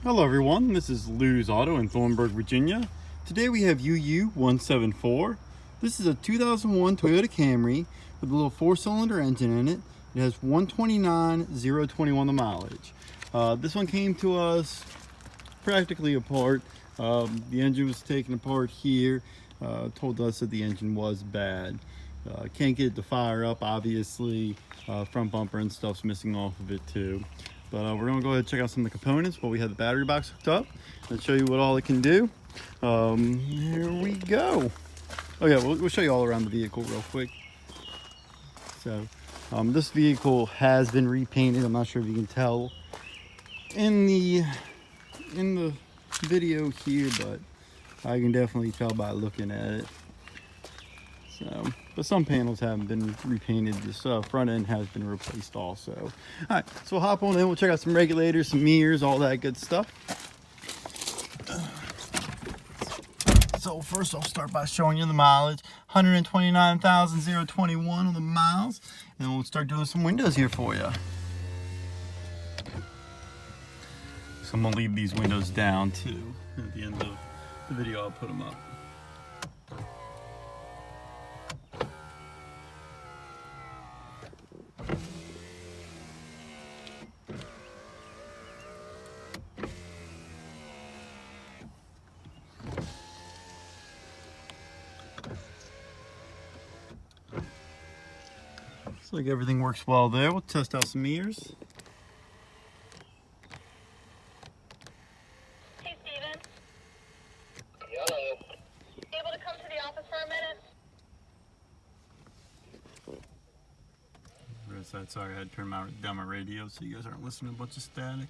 Hello everyone, this is Lews Auto in Thornburg, Virginia. Today we have UU174. This is a 2001 Toyota Camry with a little 4-cylinder engine in it. It has 129,021 the mileage. This one came to us practically apart. The engine was taken apart here. Told us that the engine was bad. Can't get it to fire up, obviously. Front bumper and stuff's missing off of it too. But we're going to go ahead and check out some of the components while we have the battery box hooked up and show you what all it can do. Here we go. Oh yeah, we'll show you all around the vehicle real quick. So this vehicle has been repainted. I'm not sure if you can tell in the video here, but I can definitely tell by looking at it. So, but some panels haven't been repainted. This front end has been replaced also. All right, so we'll hop on in. We'll check out some regulators, some mirrors, all that good stuff. So first I'll start by showing you the mileage. 129,021 on the miles. And we'll start doing some windows here for you. So I'm gonna leave these windows down too. At the end of the video I'll put them up. Looks like everything works well there. We'll test out some mirrors. Hey, Steven. Hello. Able to come to the office for a minute? Where's that? Sorry, I had to turn down my radio so you guys aren't listening to a bunch of static.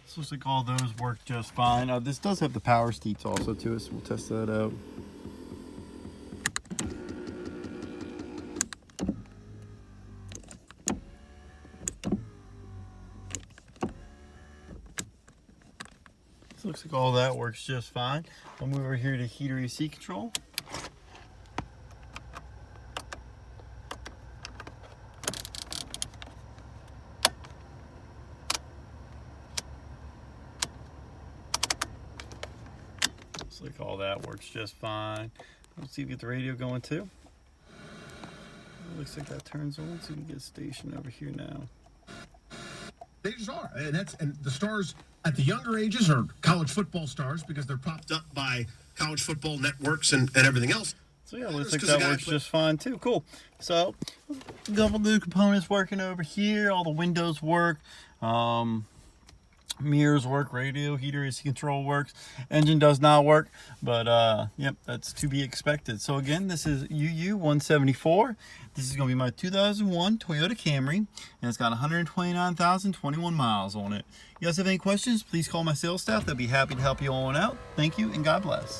So looks like all those work just fine. This does have the power seats also to it, so we'll test that out. So looks like all that works just fine. I'll move over here to heater AC control. Looks like all that works just fine. Let's see if we get the radio going too. Looks like that turns on, so we can get a station over here now. They just are, and the stars at the younger ages are college football stars because they're propped up by college football networks and everything else. So yeah, looks like that works just fine too. Cool. So a couple new components working over here. All the windows work. Mirrors work, radio, heater, AC control works. Engine does not work, but yep, that's to be expected. So again, this is UU174. This is going to be my 2001 Toyota Camry, and it's got 129,021 miles on it. You guys have any questions, please call my sales staff. They'll be happy to help you on out. Thank you, and God bless.